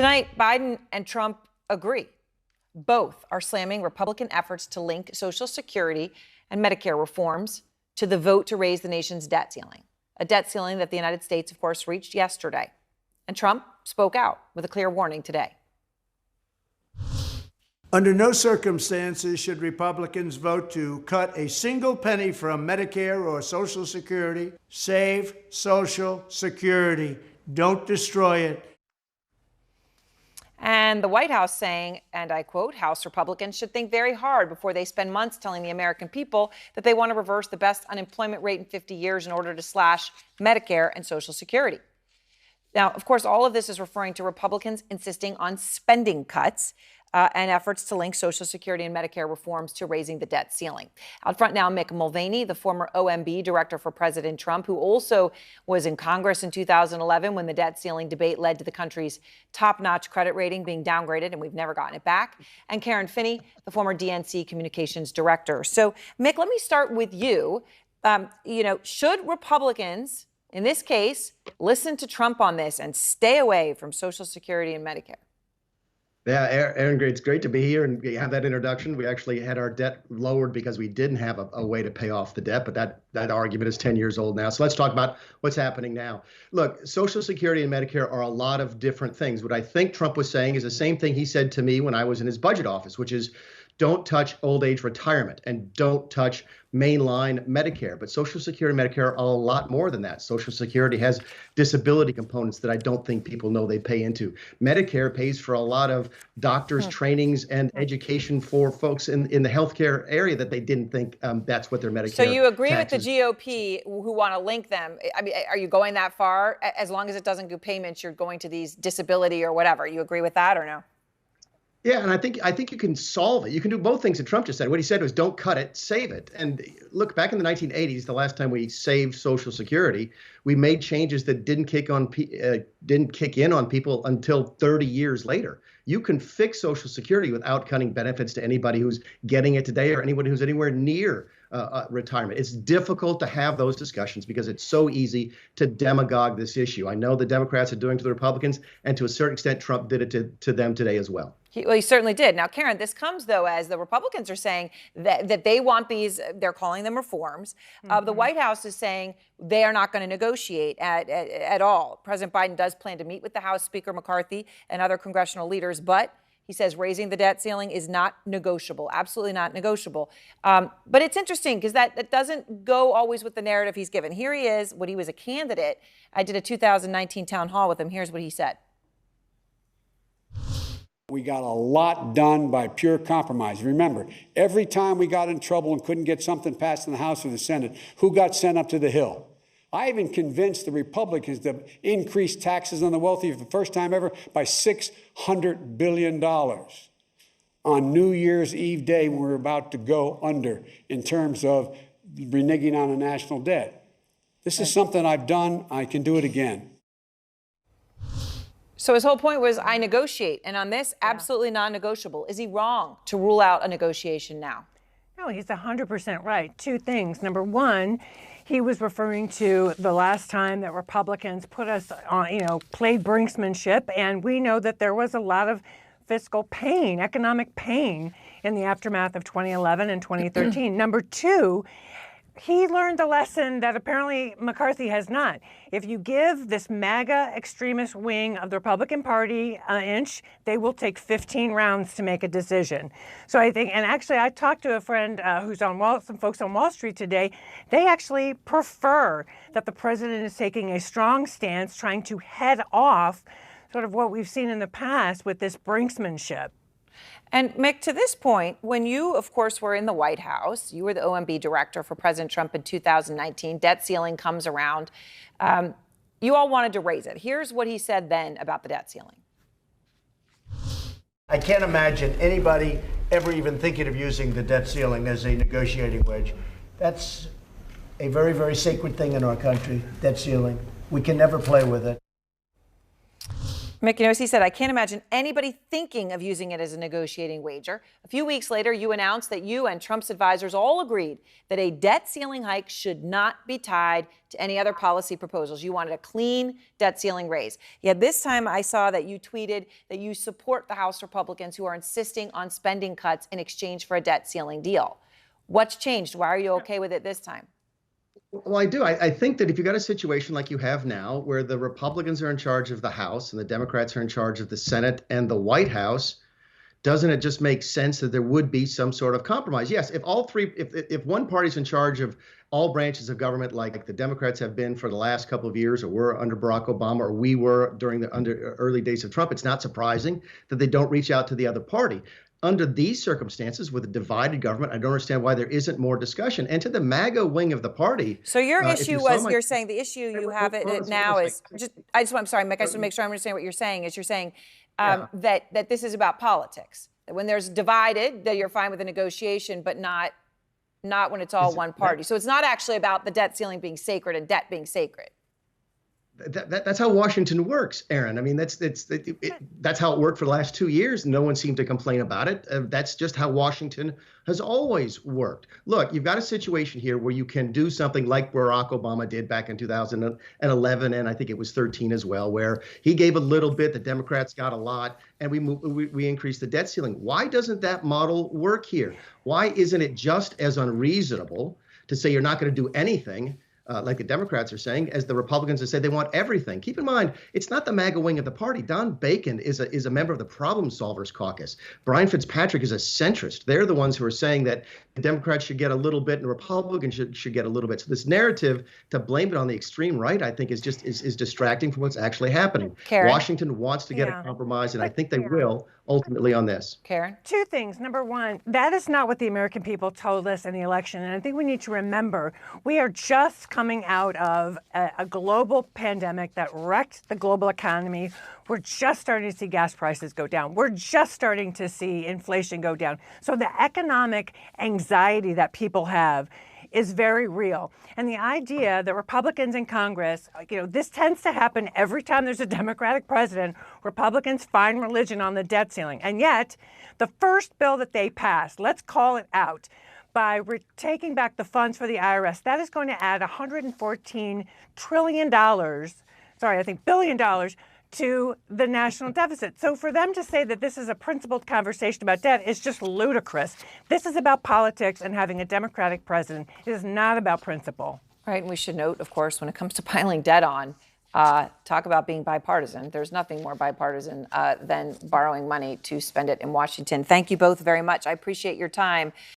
Tonight, Biden and Trump agree. Both are slamming Republican efforts to link Social Security and Medicare reforms to the vote to raise the nation's debt ceiling, a debt ceiling that the United States, of course, reached yesterday. And Trump spoke out with a clear warning today. Under no circumstances should Republicans vote to cut a single penny from Medicare or Social Security. Save Social Security. Don't destroy it. And the White House saying, and I quote, House Republicans should think very hard before they spend months telling the American people that they want to reverse the best unemployment rate in 50 years in order to slash Medicare and Social Security. Now, of course, all of this is referring to Republicans insisting on spending cuts and efforts to link Social Security and Medicare reforms to raising the debt ceiling. Out front now, Mick Mulvaney, the former OMB director for President Trump, who also was in Congress in 2011 when the debt ceiling debate led to the country's top-notch credit rating being downgraded, and we've never gotten it back. And Finney, the former DNC communications director. So, Mick, let me start with you. Should Republicans, in this case, listen to Trump on this and stay away from Social Security and Medicare? Yeah, Erin, it's great to be here and have that introduction. We actually had our debt lowered because we didn't have a way to pay off the debt, but that argument is 10 years old now. So let's talk about what's happening now. Look, Social Security and Medicare are a lot of different things. What I think Trump was saying is the same thing he said to me when I was in his budget office, which is don't touch old age retirement and don't touch mainline Medicare. But Social Security and Medicare are a lot more than that. Social Security has disability components that I don't think people know they pay into. Medicare pays for a lot of doctors' trainings and education for folks in the healthcare area that they didn't think that's what their Medicare. So you agree taxes. with the GOP who want to link them? I mean, are you going that far? As long as it doesn't do payments, you're going to these disability or whatever. You agree with that or no? Yeah, and I think you can solve it. You can do both things that Trump just said. What he said was don't cut it, save it. And look, back in the 1980s, the last time we saved Social Security, we made changes that didn't kick in on people until 30 years later. You can fix Social Security without cutting benefits to anybody who's getting it today or anybody who's anywhere near retirement. It's difficult to have those discussions because it's so easy to demagogue this issue. I know the Democrats are doing it to the Republicans, and to a certain extent, Trump did it to them today as well. He certainly did. Now, Karen, this comes, though, as the Republicans are saying that they want these, they're calling them reforms. The White House is saying they are not going to negotiate at all. President Biden does plan to meet with the House Speaker McCarthy and other congressional leaders, but he says raising the debt ceiling is not negotiable, absolutely not negotiable. But it's interesting because that doesn't go always with the narrative he's given. Here he is, when he was a candidate. I did a 2019 town hall with him. Here's what he said. We got a lot done by pure compromise. Remember, every time we got in trouble and couldn't get something passed in the House or the Senate, who got sent up to the Hill? I even convinced the Republicans to increase taxes on the wealthy for the first time ever by $600 billion on New Year's Eve day when we're about to go under in terms of reneging on a national debt. This is something I've done. I can do it again. So his whole point was, I negotiate. And on this, absolutely non-negotiable. Is he wrong to rule out a negotiation now? No, he's 100% right. Two things. Number one, he was referring to the last time that Republicans put us on, played brinksmanship. And we know that there was a lot of fiscal pain, economic pain in the aftermath of 2011 and 2013. Number two, he learned the lesson that apparently McCarthy has not. If you give this MAGA extremist wing of the Republican Party an inch, they will take 15 rounds to make a decision. So I think, and actually I talked to a friend who's on some folks on Wall Street today. They actually prefer that the president is taking a strong stance, trying to head off sort of what we've seen in the past with this brinksmanship. And Mick, to this point, when you, of course, were in the White House, you were the OMB director for President Trump in 2019, debt ceiling comes around. You all wanted to raise it. Here's what he said then about the debt ceiling. I can't imagine anybody ever even thinking of using the debt ceiling as a negotiating wedge. That's a very, very sacred thing in our country, debt ceiling. We can never play with it. Mick, as he said, I can't imagine anybody thinking of using it as a negotiating wager. A few weeks later, you announced that you and Trump's advisors all agreed that a debt ceiling hike should not be tied to any other policy proposals. You wanted a clean debt ceiling raise. Yet this time I saw that you tweeted that you support the House Republicans who are insisting on spending cuts in exchange for a debt ceiling deal. What's changed? Why are you okay with it this time? Well, I do. I think that if you got a situation like you have now, where the Republicans are in charge of the House and the Democrats are in charge of the Senate and the White House, doesn't it just make sense that there would be some sort of compromise? Yes, if all three, if one party's in charge of all branches of government, like the Democrats have been for the last couple of years, or were under Barack Obama, or we were during the early days of Trump, it's not surprising that they don't reach out to the other party. Under these circumstances, with a divided government, I don't understand why there isn't more discussion. And to the MAGA wing of the party. So your issue you're saying the issue you have it now is just, I'm sorry, Mick, I just want to make sure I understand what you're saying, is you're saying that this is about politics. That when there's divided, that you're fine with a negotiation, but not when it's all one party. So it's not actually about the debt ceiling being sacred and debt being sacred. That's how Washington works, Erin. I mean, that's how it worked for the last 2 years. No one seemed to complain about it. That's just how Washington has always worked. Look, you've got a situation here where you can do something like Barack Obama did back in 2011, and I think it was 13 as well, where he gave a little bit, the Democrats got a lot, and we increased the debt ceiling. Why doesn't that model work here? Why isn't it just as unreasonable to say you're not going to do anything, like the Democrats are saying, as the Republicans have said they want everything? Keep in mind, it's not the MAGA wing of the party. Don Bacon is a member of the Problem Solvers Caucus. Brian Fitzpatrick is a centrist. They're the ones who are saying that the Democrats should get a little bit and Republicans should get a little bit. So this narrative to blame it on the extreme right, I think, is distracting from what's actually happening. Karen? Washington wants to get a compromise, and I think they will ultimately on this. Karen? Two things. Number one, that is not what the American people told us in the election. And I think we need to remember we are just coming out of a global pandemic that wrecked the global economy. We're just starting to see gas prices go down. We're just starting to see inflation go down. So the economic anxiety that people have is very real. And the idea that Republicans in Congress, this tends to happen every time there's a Democratic president. Republicans find religion on the debt ceiling. And yet, the first bill that they passed, let's call it out, by taking back the funds for the IRS, that is going to add $114 trillion, billion dollars to the national deficit. So for them to say that this is a principled conversation about debt is just ludicrous. This is about politics and having a Democratic president. It is not about principle. Right, and we should note, of course, when it comes to piling debt on, talk about being bipartisan. There's nothing more bipartisan than borrowing money to spend it in Washington. Thank you both very much. I appreciate your time.